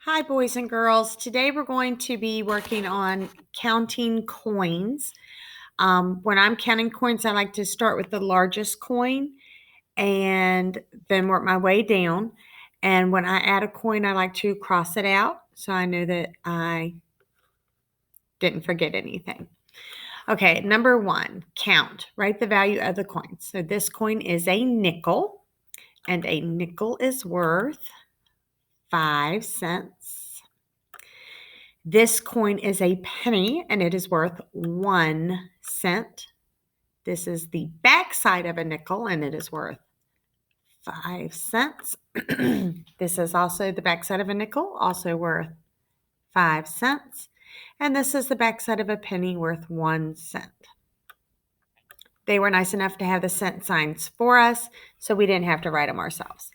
Hi, boys and girls. Today we're going to be working on counting coins. When I'm counting coins, I like to start with the largest coin and then work my way down. And when I add a coin, I like to cross it out so I know that I didn't forget anything. Okay, number one, count. Write the value of the coin. So this coin is a nickel, and a nickel is worth 5 cents. This coin is a penny and it is worth 1 cent. This is the back side of a nickel and it is worth 5 cents. This is also the back side of a nickel, also worth 5 cents. And this is the back side of a penny worth 1 cent. They were nice enough to have the cent signs for us, so we didn't have to write them ourselves.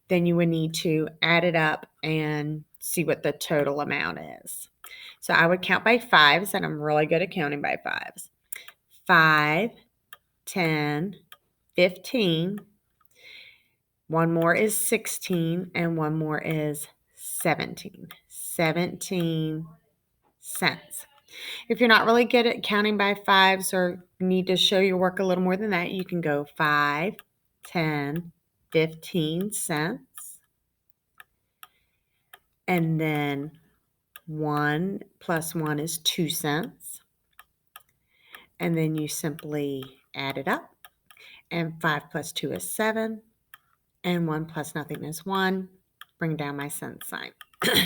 Then you would need to add it up and see what the total amount is. So I would count by fives, and I'm really good at counting by fives. 5, 10, 15. One more is 16, and one more is 17. 17 cents. If you're not really good at counting by fives or need to show your work a little more than that, you can go 5, 10, 15 cents. And then 1 plus 1 is 2 cents. And then you simply add it up. And 5 plus 2 is 7. And 1 plus nothing is 1. Bring down my cent sign.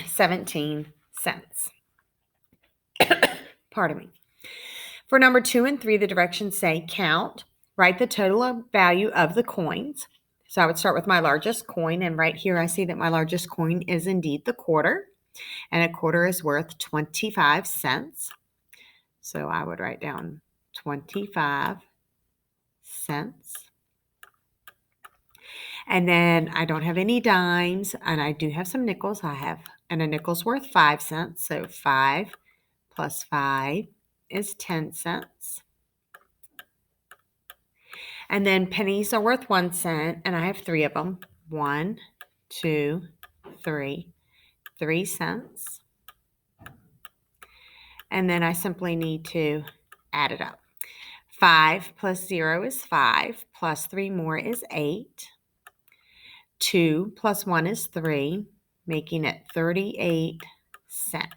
17 cents. Pardon me. For number 2 and 3, the directions say count. Write the total value of the coins. So I would start with my largest coin. And right here I see that my largest coin is indeed the quarter. And a quarter is worth 25 cents. So I would write down 25 cents. And then I don't have any dimes, and I do have some nickels. And a nickel's worth 5 cents. So 5 plus 5 is 10 cents. And then pennies are worth 1 cent, and I have 3 of them. 1, 2, 3. 3 cents. And then I simply need to add it up. 5 plus 0 is 5, plus 3 more is 8. 2 plus 1 is 3, making it 38 cents.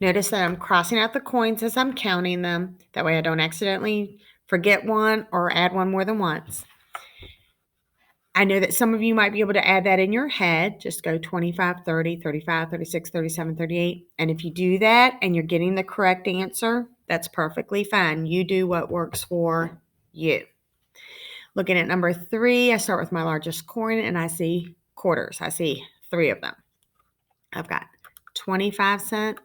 Notice that I'm crossing out the coins as I'm counting them. That way I don't accidentally forget one or add one more than once. I know that some of you might be able to add that in your head. Just go 25, 30, 35, 36, 37, 38. And if you do that and you're getting the correct answer, that's perfectly fine. You do what works for you. Looking at number 3, I start with my largest coin and I see quarters. I see 3 of them. I've got 25 cent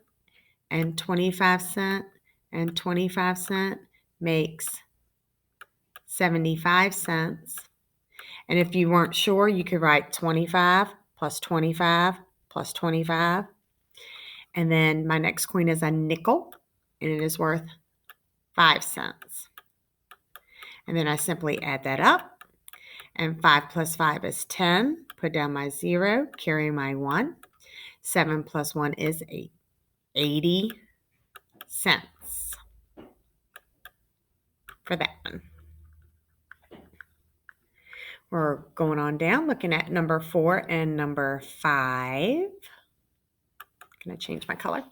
and 25 cent and 25 cent makes 75 cents. And if you weren't sure, you could write 25 plus 25 plus 25. And then my next coin is a nickel, and it is worth 5 cents. And then I simply add that up. And 5 plus 5 is 10. Put down my 0, carry my 1. 7 plus 1 is 8. 80 cents for that one. We're going on down, looking at number 4 and number 5. I'm going to change my color.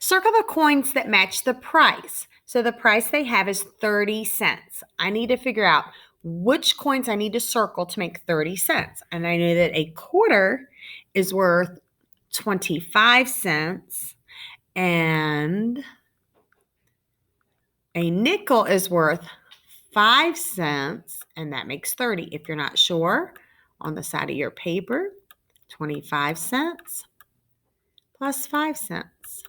Circle the coins that match the price. So the price they have is 30 cents. I need to figure out which coins I need to circle to make 30 cents. And I know that a quarter is worth 25 cents and a nickel is worth 5 cents, and that makes 30. If you're not sure, on the side of your paper, 25 cents plus 5 cents.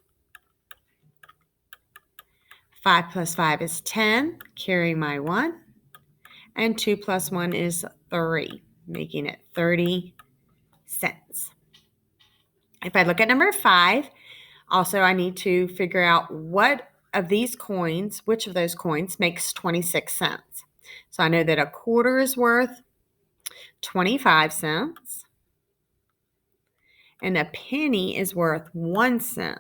5 plus 5 is 10, carry my 1, and 2 plus 1 is 3, making it 30 cents. If I look at number 5, also I need to figure out which of those coins makes 26 cents. So I know that a quarter is worth 25 cents. And a penny is worth 1 cent.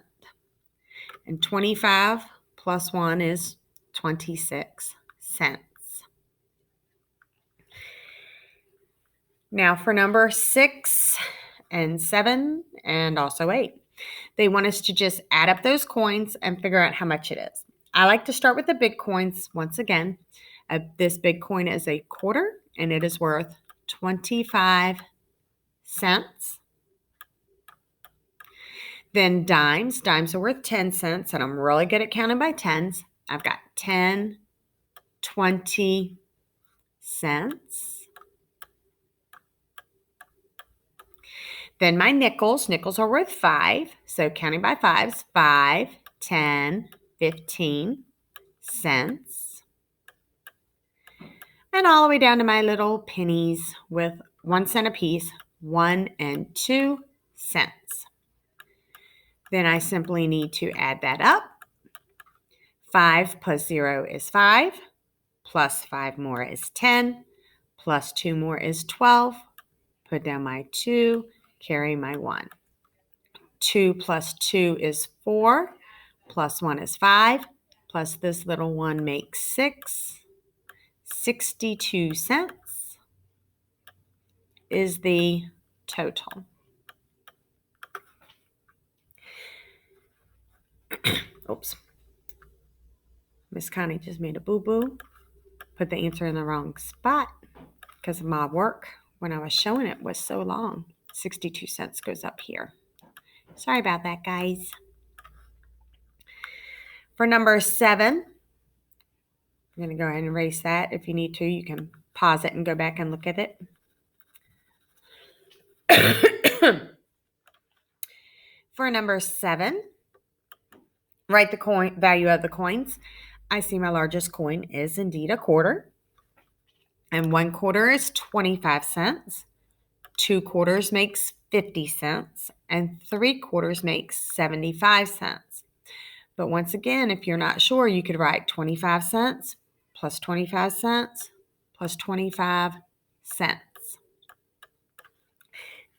And 25 plus 1 is 26 cents. Now for number 6 and 7 and also 8. They want us to just add up those coins and figure out how much it is. I like to start with the big coins once again. This big coin is a quarter and it is worth 25 cents. Then dimes. Dimes are worth 10 cents, and I'm really good at counting by tens. I've got 10, 20 cents. Then my nickels. Nickels are worth 5, so counting by fives, 5, 10, 15 cents. And all the way down to my little pennies with 1 cent apiece, 1 and 2 cents. Then I simply need to add that up. 5 plus 0 is 5, plus 5 more is 10, plus 2 more is 12. Put down my 2, carry my 1. 2 plus 2 is 4, plus 1 is 5, plus this little one makes 6. 62 cents is the total. Oops. Miss Connie just made a boo-boo. Put the answer in the wrong spot because my work when I was showing it was so long. 62 cents goes up here. Sorry about that, guys. For number 7, I'm going to go ahead and erase that. If you need to, you can pause it and go back and look at it. For number 7, write the coin value of the coins. I see my largest coin is indeed a quarter. And 1 quarter is 25 cents. 2 quarters makes 50 cents. And 3 quarters makes 75 cents. But once again, if you're not sure, you could write 25 cents plus 25 cents plus 25 cents.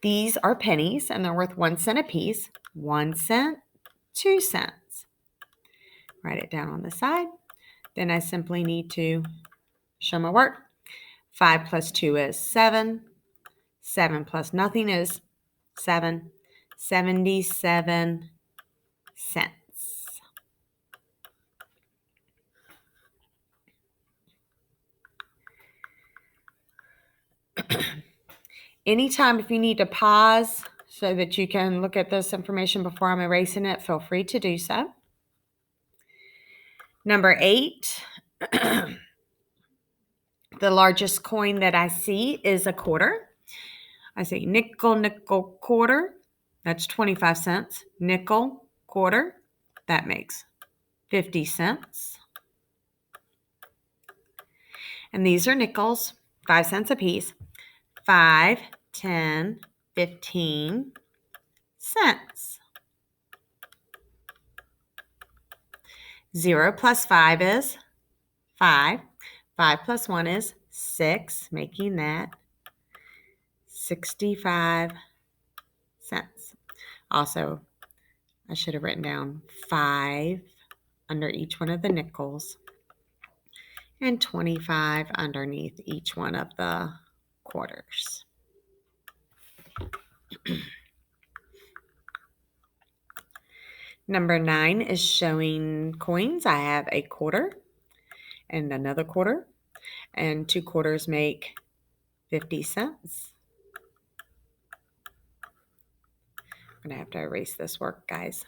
These are pennies, and they're worth 1 cent apiece. 1 cent, 2 cents. Write it down on the side. Then I simply need to show my work. 5 plus 2 is 7. 7 plus nothing is 7. 77 cents. Anytime if you need to pause so that you can look at this information before I'm erasing it, feel free to do so. Number 8, the largest coin that I see is a quarter. I say nickel, nickel, quarter. That's 25 cents. Nickel, quarter. That makes 50 cents. And these are nickels, 5 cents a piece. 5, 10, 15 cents. 0 plus 5 is 5. 5 plus 1 is 6, making that 65 cents. Also, I should have written down 5 under each one of the nickels and 25 underneath each one of the quarters. Number 9 is showing coins. I have a quarter and another quarter, and 2 quarters make 50 cents. I'm going to have to erase this work, guys.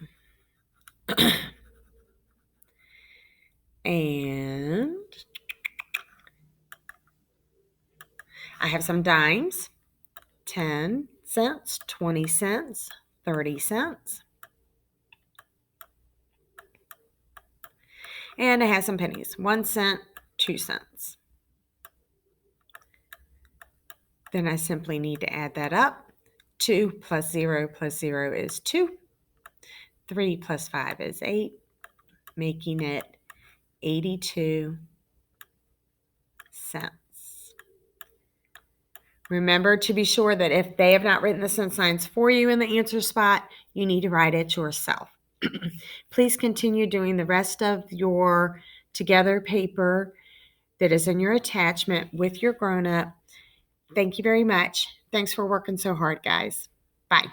And I have some dimes, 10 cents, 20 cents, 30 cents. And I have some pennies, 1 cent, 2 cents. Then I simply need to add that up. 2 plus 0 is 2. 3 plus 5 is 8, making it 82 cents. Remember to be sure that if they have not written the sun signs for you in the answer spot, you need to write it yourself. Please continue doing the rest of your together paper that is in your attachment with your grown-up. Thank you very much. Thanks for working so hard, guys. Bye.